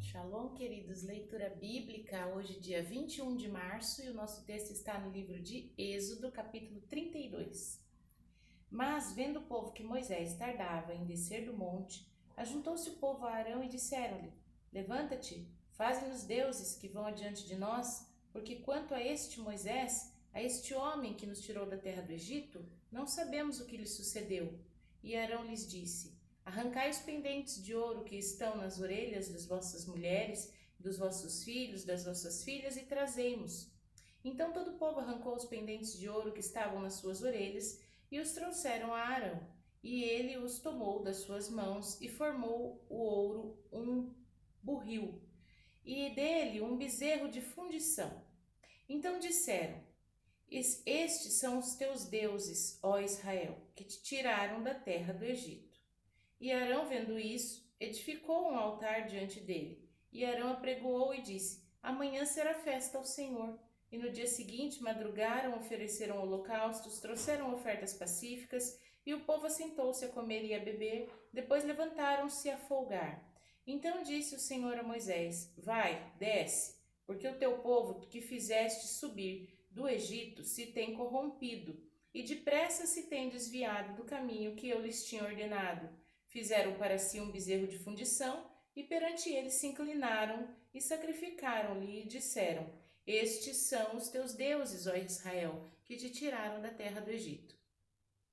Shalom, queridos. Leitura bíblica, hoje dia 21 de março, e o nosso texto está no livro de Êxodo, capítulo 32. Mas, vendo o povo que Moisés tardava em descer do monte, ajuntou-se o povo a Arão e disseram-lhe: Levanta-te, faze-nos deuses que vão adiante de nós, porque quanto a este Moisés, a este homem que nos tirou da terra do Egito, não sabemos o que lhe sucedeu. E Arão lhes disse: Arrancai os pendentes de ouro que estão nas orelhas das vossas mulheres, dos vossos filhos, das vossas filhas, e trazei-mos. Então todo o povo arrancou os pendentes de ouro que estavam nas suas orelhas e os trouxeram a Arão. E ele os tomou das suas mãos e formou o ouro um burril, e dele um bezerro de fundição. Então disseram: Estes são os teus deuses, ó Israel, que te tiraram da terra do Egito. E Arão, vendo isso, edificou um altar diante dele. E Arão apregoou e disse: Amanhã será festa ao Senhor. E no dia seguinte madrugaram, ofereceram holocaustos, trouxeram ofertas pacíficas, e o povo assentou-se a comer e a beber. Depois levantaram-se a folgar. Então disse o Senhor a Moisés: Vai, desce, porque o teu povo que fizeste subir do Egito se tem corrompido, e depressa se tem desviado do caminho que eu lhes tinha ordenado. Fizeram para si um bezerro de fundição, e perante ele se inclinaram e sacrificaram-lhe e disseram: Estes são os teus deuses, ó Israel, que te tiraram da terra do Egito.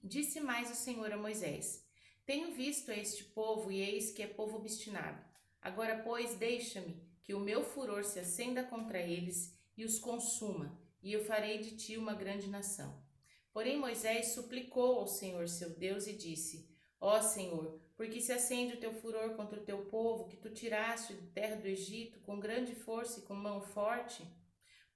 Disse mais o Senhor a Moisés: Tenho visto a este povo, e eis que é povo obstinado. Agora, pois, deixa-me que o meu furor se acenda contra eles e os consuma, e eu farei de ti uma grande nação. Porém Moisés suplicou ao Senhor seu Deus e disse: Ó Senhor, porque se acende o teu furor contra o teu povo, que tu tiraste da terra do Egito com grande força e com mão forte?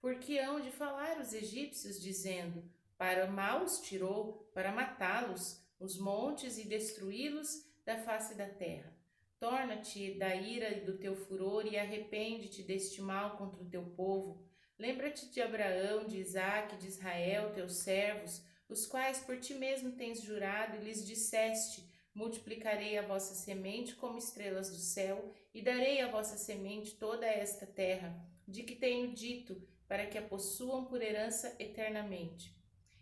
Porque hão de falar os egípcios, dizendo: Para mal os tirou, para matá-los, os montes e destruí-los da face da terra. Torna-te da ira e do teu furor e arrepende-te deste mal contra o teu povo. Lembra-te de Abraão, de Isaque, de Israel, teus servos, os quais por ti mesmo tens jurado, e lhes disseste: Multiplicarei a vossa semente como estrelas do céu, e darei à vossa semente toda esta terra, de que tenho dito, para que a possuam por herança eternamente.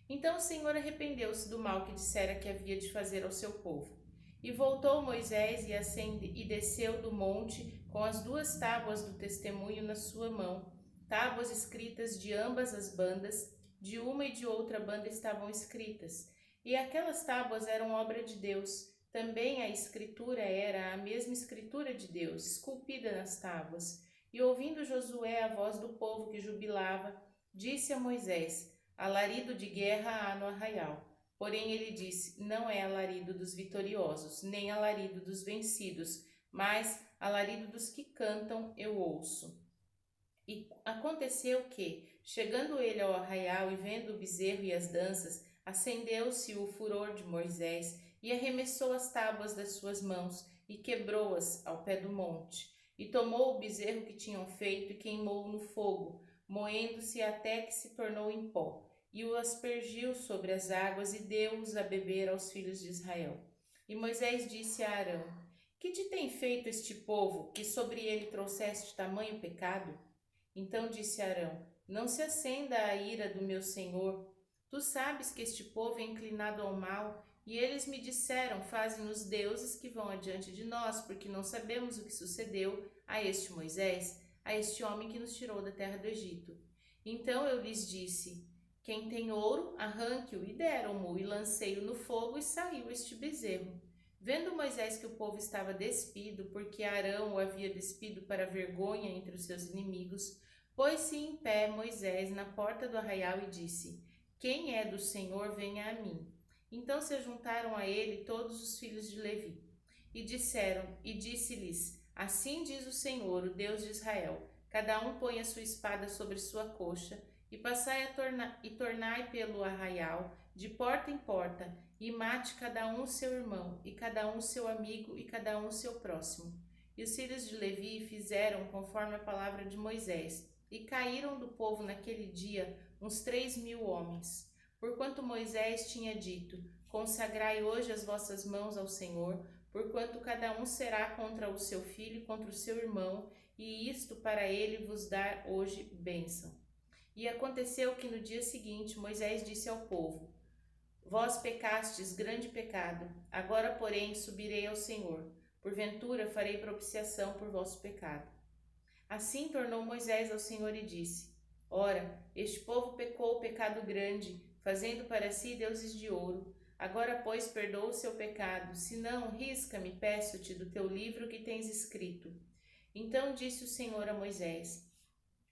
Então o Senhor arrependeu-se do mal que dissera que havia de fazer ao seu povo. E voltou Moisés e desceu do monte com as 2 tábuas do testemunho na sua mão, tábuas escritas de ambas as bandas, de uma e de outra banda estavam escritas. E aquelas tábuas eram obra de Deus. Também a escritura era a mesma escritura de Deus, esculpida nas tábuas. E ouvindo Josué a voz do povo que jubilava, disse a Moisés: Alarido de guerra há no arraial. Porém ele disse: Não é alarido dos vitoriosos, nem alarido dos vencidos, mas alarido dos que cantam eu ouço. E aconteceu que, chegando ele ao arraial e vendo o bezerro e as danças, acendeu-se o furor de Moisés, e arremessou as tábuas das suas mãos, e quebrou-as ao pé do monte. E tomou o bezerro que tinham feito, e queimou-o no fogo, moendo-se até que se tornou em pó, e o aspergiu sobre as águas, e deu-os a beber aos filhos de Israel. E Moisés disse a Arão: Que te tem feito este povo, que sobre ele trouxeste tamanho pecado? Então disse Arão: Não se acenda a ira do meu senhor. Tu sabes que este povo é inclinado ao mal, e eles me disseram: Faze-nos deuses que vão adiante de nós, porque não sabemos o que sucedeu a este Moisés, a este homem que nos tirou da terra do Egito. Então eu lhes disse: Quem tem ouro, arranque-o, e deram-mo, e lancei-o no fogo, e saiu este bezerro. Vendo Moisés que o povo estava despido, porque Arão o havia despido para vergonha entre os seus inimigos, pôs-se em pé Moisés na porta do arraial e disse: Quem é do Senhor, venha a mim. Então se juntaram a ele todos os filhos de Levi. E disse-lhes: Assim diz o Senhor, o Deus de Israel: Cada um põe a sua espada sobre sua coxa, e passai e tornai pelo arraial, de porta em porta, e mate cada um seu irmão, e cada um seu amigo, e cada um seu próximo. E os filhos de Levi fizeram conforme a palavra de Moisés, e caíram do povo naquele dia uns 3.000 homens. Porquanto Moisés tinha dito: Consagrai hoje as vossas mãos ao Senhor, porquanto cada um será contra o seu filho e contra o seu irmão, e isto para ele vos dar hoje bênção. E aconteceu que no dia seguinte Moisés disse ao povo: Vós pecastes grande pecado, agora porém subirei ao Senhor, porventura farei propiciação por vosso pecado. Assim tornou Moisés ao Senhor e disse: Ora, este povo pecou pecado grande, fazendo para si deuses de ouro. Agora, pois, perdoa o seu pecado, senão risca-me, peço-te, do teu livro que tens escrito. Então disse o Senhor a Moisés: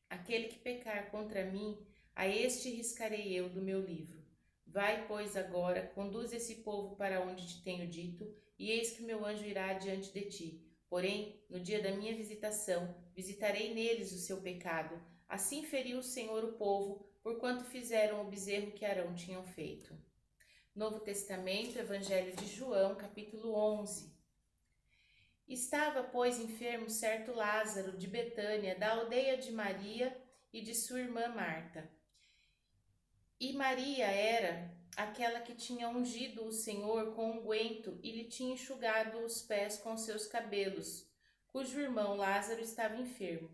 Aquele que pecar contra mim, a este riscarei eu do meu livro. Vai, pois, agora, conduz esse povo para onde te tenho dito, e eis que meu anjo irá diante de ti. Porém, no dia da minha visitação, visitarei neles o seu pecado. Assim feriu o Senhor o povo, porquanto fizeram o bezerro que Arão tinham feito. Novo Testamento, Evangelho de João, capítulo 11. Estava, pois, enfermo certo Lázaro, de Betânia, da aldeia de Maria e de sua irmã Marta. E Maria era aquela que tinha ungido o Senhor com unguento e lhe tinha enxugado os pés com seus cabelos, cujo irmão Lázaro estava enfermo.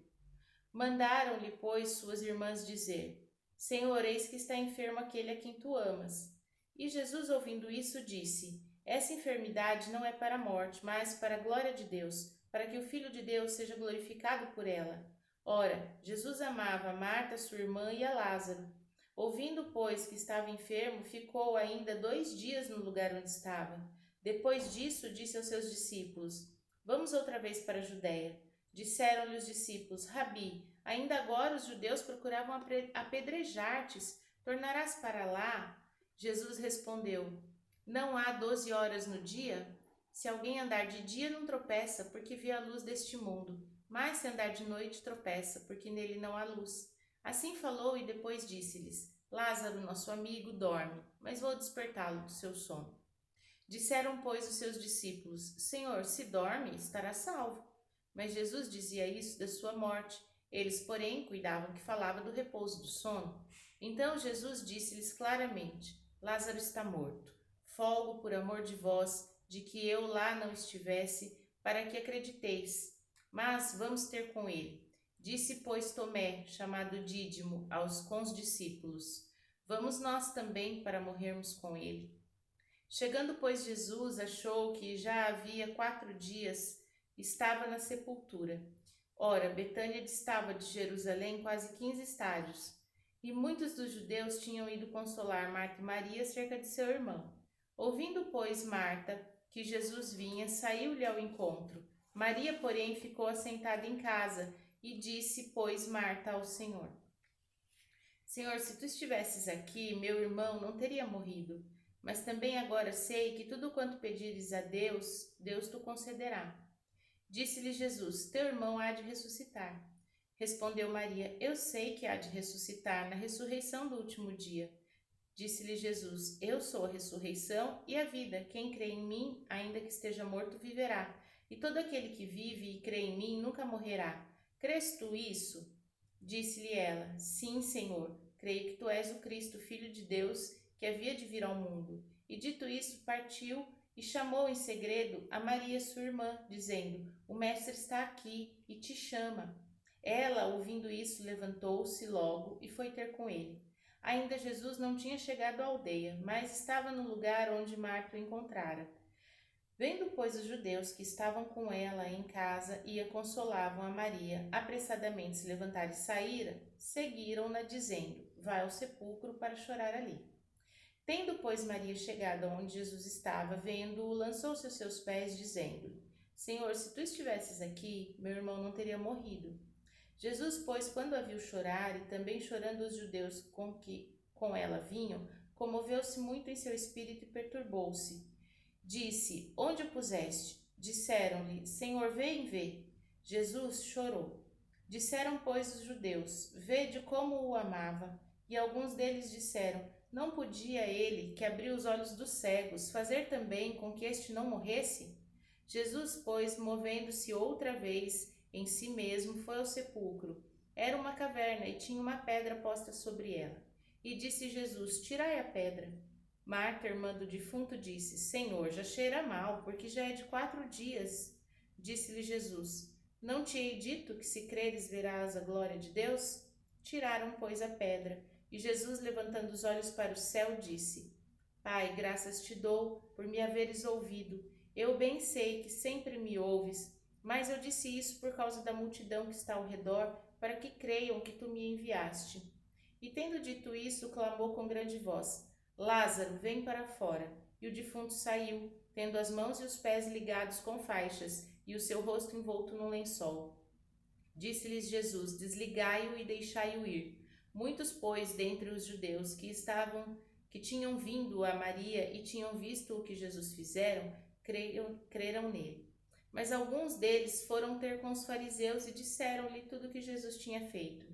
Mandaram-lhe, pois, suas irmãs dizer: Senhor, eis que está enfermo aquele a quem tu amas. E Jesus, ouvindo isso, disse: Essa enfermidade não é para a morte, mas para a glória de Deus, para que o Filho de Deus seja glorificado por ela. Ora, Jesus amava a Marta, sua irmã, e a Lázaro. Ouvindo, pois, que estava enfermo, ficou ainda 2 dias no lugar onde estava. Depois disso, disse aos seus discípulos: Vamos outra vez para a Judéia. Disseram-lhe os discípulos: Rabi, ainda agora os judeus procuravam apedrejar-te. Tornarás para lá? Jesus respondeu: Não há 12 horas no dia? Se alguém andar de dia não tropeça, porque vê a luz deste mundo. Mas se andar de noite tropeça, porque nele não há luz. Assim falou e depois disse-lhes: Lázaro, nosso amigo, dorme, mas vou despertá-lo do seu sono. Disseram, pois, os seus discípulos: Senhor, se dorme, estará salvo. Mas Jesus dizia isso da sua morte. Eles, porém, cuidavam que falava do repouso do sono. Então Jesus disse-lhes claramente: Lázaro está morto. Folgo por amor de vós, de que eu lá não estivesse, para que acrediteis. Mas vamos ter com ele. Disse, pois, Tomé, chamado Dídimo, com os discípulos: Vamos nós também para morrermos com ele? Chegando, pois, Jesus achou que já havia 4 dias estava na sepultura. Ora, Betânia distava de Jerusalém quase 15 estádios, e muitos dos judeus tinham ido consolar Marta e Maria acerca de seu irmão. Ouvindo, pois, Marta que Jesus vinha, saiu-lhe ao encontro. Maria, porém, ficou assentada em casa, e disse, pois, Marta ao Senhor: Senhor, se tu estivesses aqui, meu irmão não teria morrido. Mas também agora sei que tudo quanto pedires a Deus, Deus te concederá. Disse-lhe Jesus: Teu irmão há de ressuscitar. Respondeu Maria: Eu sei que há de ressuscitar na ressurreição do último dia. Disse-lhe Jesus: Eu sou a ressurreição e a vida. Quem crê em mim, ainda que esteja morto, viverá. E todo aquele que vive e crê em mim nunca morrerá. Crês tu isso? Disse-lhe ela: Sim, Senhor. Creio que tu és o Cristo, Filho de Deus, que havia de vir ao mundo. E dito isso, partiu e chamou em segredo a Maria, sua irmã, dizendo: O mestre está aqui e te chama. Ela, ouvindo isso, levantou-se logo e foi ter com ele. Ainda Jesus não tinha chegado à aldeia, mas estava no lugar onde Marta o encontrara. Vendo, pois, os judeus que estavam com ela em casa e a consolavam a Maria, apressadamente se levantar e saíra, seguiram-na, dizendo: Vai ao sepulcro para chorar ali. Tendo, pois, Maria chegado onde Jesus estava, vendo-o, lançou-se aos seus pés, dizendo: Senhor, se tu estivesses aqui, meu irmão não teria morrido. Jesus, pois, quando a viu chorar, e também chorando os judeus com ela vinham, comoveu-se muito em seu espírito e perturbou-se. Disse: Onde o puseste? Disseram-lhe: Senhor, vem ver. Jesus chorou. Disseram, pois, os judeus: Vede como o amava. E alguns deles disseram: Não podia ele, que abriu os olhos dos cegos, fazer também com que este não morresse? Jesus, pois, movendo-se outra vez em si mesmo, foi ao sepulcro. Era uma caverna e tinha uma pedra posta sobre ela. E disse Jesus: Tirai a pedra. Marta, irmã do defunto, disse: Senhor, já cheira mal, porque já é de 4 dias. Disse-lhe Jesus: Não te hei dito que, se creres, verás a glória de Deus? Tiraram, pois, a pedra. E Jesus, levantando os olhos para o céu, disse: Pai, graças te dou por me haveres ouvido. Eu bem sei que sempre me ouves, mas eu disse isso por causa da multidão que está ao redor, para que creiam que tu me enviaste. E tendo dito isso, clamou com grande voz: Lázaro, vem para fora. E o defunto saiu, tendo as mãos e os pés ligados com faixas, e o seu rosto envolto num lençol. Disse-lhes Jesus: Desligai-o e deixai-o ir. Muitos, pois, dentre os judeus que tinham vindo a Maria e tinham visto o que Jesus fizeram, creram nele. Mas alguns deles foram ter com os fariseus e disseram-lhe tudo o que Jesus tinha feito.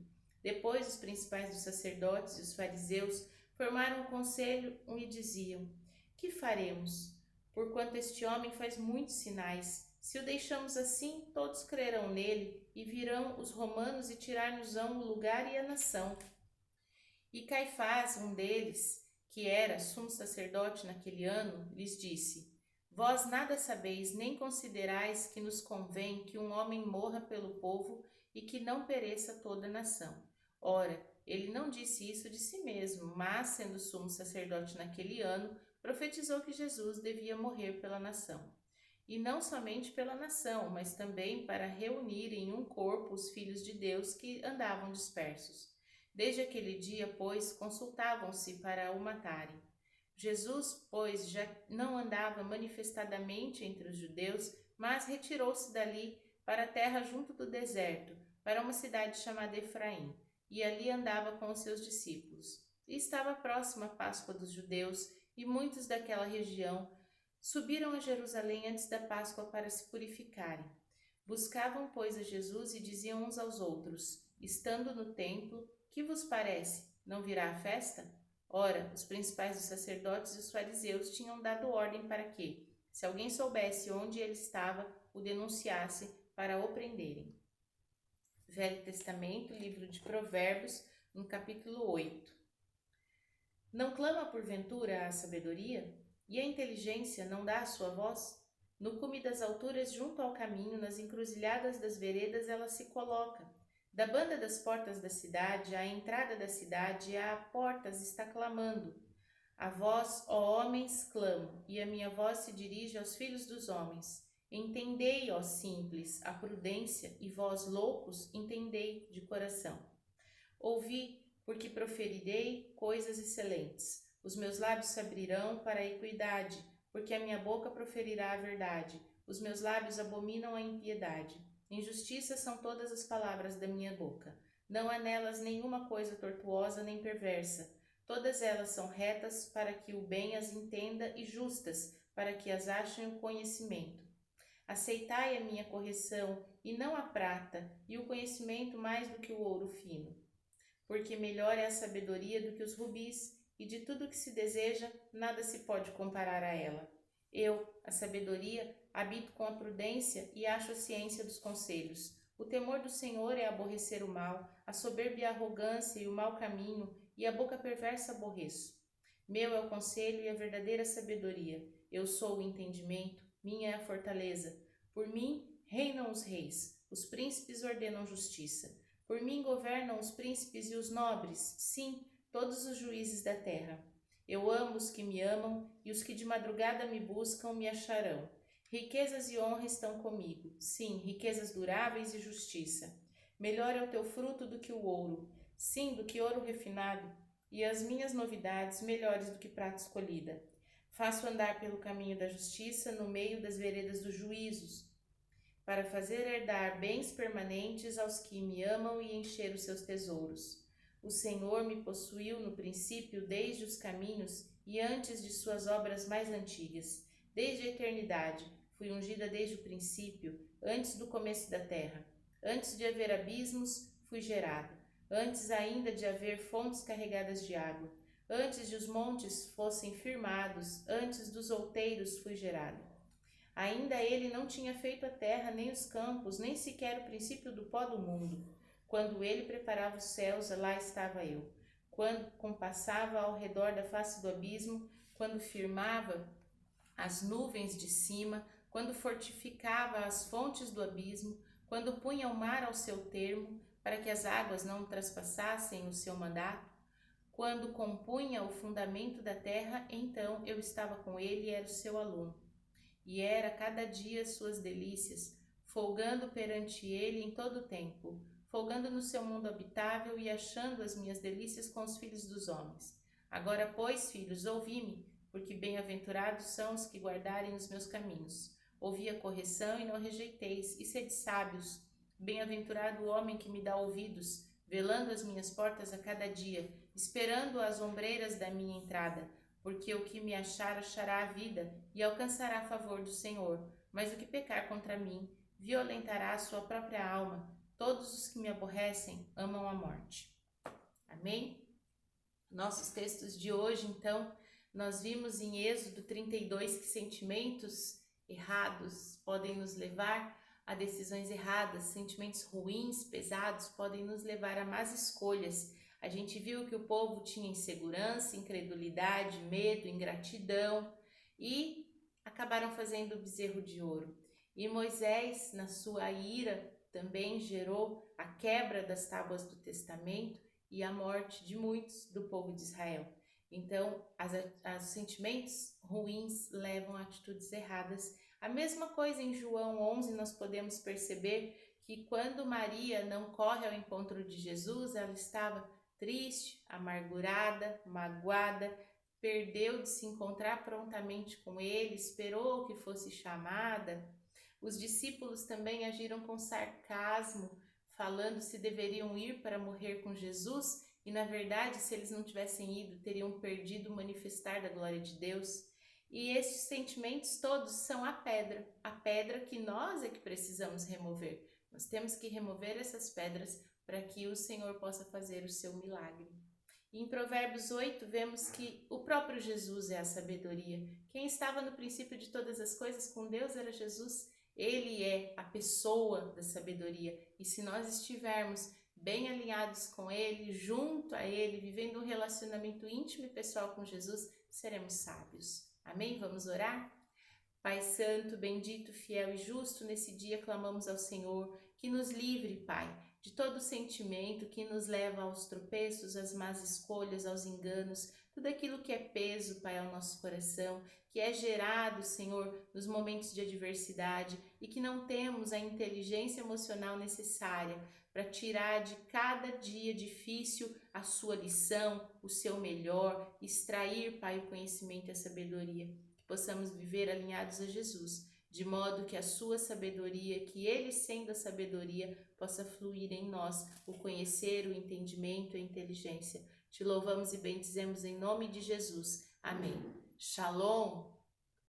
Depois, os principais dos sacerdotes e os fariseus formaram um conselho e diziam: Que faremos? Porquanto este homem faz muitos sinais. Se o deixamos assim, todos crerão nele, e virão os romanos e tirar-nos-ão o lugar e a nação. E Caifás, um deles, que era sumo sacerdote naquele ano, lhes disse: Vós nada sabeis, nem considerais que nos convém que um homem morra pelo povo e que não pereça toda a nação. Ora, ele não disse isso de si mesmo, mas, sendo sumo sacerdote naquele ano, profetizou que Jesus devia morrer pela nação. E não somente pela nação, mas também para reunir em um corpo os filhos de Deus que andavam dispersos. Desde aquele dia, pois, consultavam-se para o matarem. Jesus, pois, já não andava manifestadamente entre os judeus, mas retirou-se dali para a terra junto do deserto, para uma cidade chamada Efraim, e ali andava com os seus discípulos. E estava próxima a Páscoa dos judeus, e muitos daquela região subiram a Jerusalém antes da Páscoa para se purificarem. Buscavam, pois, a Jesus e diziam uns aos outros, estando no templo: Que vos parece? Não virá a festa? Ora, os principais dos sacerdotes e os fariseus tinham dado ordem para que, se alguém soubesse onde ele estava, o denunciasse para o prenderem. Velho Testamento, livro de Provérbios, no capítulo 8. Não clama porventura a sabedoria? E a inteligência não dá a sua voz? No cume das alturas, junto ao caminho, nas encruzilhadas das veredas, ela se coloca. Da banda das portas da cidade, à entrada da cidade, à portas está clamando. A vós, ó homens, clamo, e a minha voz se dirige aos filhos dos homens. Entendei, ó simples, a prudência, e vós, loucos, entendei de coração. Ouvi, porque proferirei coisas excelentes. Os meus lábios se abrirão para a equidade, porque a minha boca proferirá a verdade. Os meus lábios abominam a impiedade. Injustiça são todas as palavras da minha boca. Não há nelas nenhuma coisa tortuosa nem perversa. Todas elas são retas para que o bem as entenda e justas para que as achem o conhecimento. Aceitai a minha correção e não a prata, e o conhecimento mais do que o ouro fino. Porque melhor é a sabedoria do que os rubis, e de tudo que se deseja, nada se pode comparar a ela. Eu, a sabedoria, habito com a prudência e acho a ciência dos conselhos. O temor do Senhor é aborrecer o mal, a soberba e a arrogância e o mau caminho, e a boca perversa aborreço. Meu é o conselho e a verdadeira sabedoria. Eu sou o entendimento, minha é a fortaleza. Por mim reinam os reis, os príncipes ordenam justiça. Por mim governam os príncipes e os nobres, sim, todos os juízes da terra. Eu amo os que me amam, e os que de madrugada me buscam me acharão. Riquezas e honra estão comigo, sim, riquezas duráveis e justiça. Melhor é o teu fruto do que o ouro, sim, do que ouro refinado, e as minhas novidades melhores do que prata escolhida. Faço andar pelo caminho da justiça no meio das veredas dos juízos, para fazer herdar bens permanentes aos que me amam e encher os seus tesouros. O Senhor me possuiu no princípio desde os caminhos e antes de suas obras mais antigas. Desde a eternidade, fui ungida desde o princípio, antes do começo da terra. Antes de haver abismos, fui gerado. Antes ainda de haver fontes carregadas de água. Antes de os montes fossem firmados, antes dos outeiros fui gerado. Ainda ele não tinha feito a terra, nem os campos, nem sequer o princípio do pó do mundo. Quando ele preparava os céus, lá estava eu. Quando compassava ao redor da face do abismo, quando firmava as nuvens de cima, quando fortificava as fontes do abismo, quando punha o mar ao seu termo, para que as águas não traspassassem o seu mandato, quando compunha o fundamento da terra, então eu estava com ele e era o seu aluno. E era cada dia suas delícias, folgando perante ele em todo o tempo, folgando no seu mundo habitável e achando as minhas delícias com os filhos dos homens. Agora, pois, filhos, ouvi-me, porque bem-aventurados são os que guardarem os meus caminhos. Ouvi a correção e não rejeiteis, e sede sábios. Bem-aventurado o homem que me dá ouvidos, velando as minhas portas a cada dia, esperando as ombreiras da minha entrada, porque o que me achar achará a vida e alcançará favor do Senhor. Mas o que pecar contra mim, violentará a sua própria alma. Todos os que me aborrecem amam a morte. Amém? Nossos textos de hoje, então, nós vimos em Êxodo 32 que sentimentos errados podem nos levar a decisões erradas, sentimentos ruins, pesados, podem nos levar a más escolhas. A gente viu que o povo tinha insegurança, incredulidade, medo, ingratidão e acabaram fazendo o bezerro de ouro. E Moisés, na sua ira, também gerou a quebra das tábuas do testamento e a morte de muitos do povo de Israel. Então, os sentimentos ruins levam a atitudes erradas. A mesma coisa em João 11, nós podemos perceber que quando Maria não corre ao encontro de Jesus, ela estava triste, amargurada, magoada, perdeu de se encontrar prontamente com ele, esperou que fosse chamada. Os discípulos também agiram com sarcasmo, falando se deveriam ir para morrer com Jesus, e na verdade, se eles não tivessem ido, teriam perdido o manifestar da glória de Deus. E esses sentimentos todos são a pedra que nós é que precisamos remover. Nós temos que remover essas pedras para que o Senhor possa fazer o seu milagre. E em Provérbios 8, vemos que o próprio Jesus é a sabedoria. Quem estava no princípio de todas as coisas com Deus era Jesus. Ele é a pessoa da sabedoria. E se nós estivermos bem alinhados com Ele, junto a Ele, vivendo um relacionamento íntimo e pessoal com Jesus, seremos sábios. Amém? Vamos orar? Pai Santo, bendito, fiel e justo, nesse dia clamamos ao Senhor que nos livre, Pai, de todo sentimento que nos leva aos tropeços, às más escolhas, aos enganos, tudo aquilo que é peso, Pai, ao nosso coração, que é gerado, Senhor, nos momentos de adversidade e que não temos a inteligência emocional necessária para tirar de cada dia difícil a sua lição, o seu melhor, extrair, Pai, o conhecimento e a sabedoria, que possamos viver alinhados a Jesus, de modo que a sua sabedoria, que Ele sendo a sabedoria, possa fluir em nós o conhecer, o entendimento e a inteligência. Te louvamos e bendizemos em nome de Jesus. Amém. Shalom!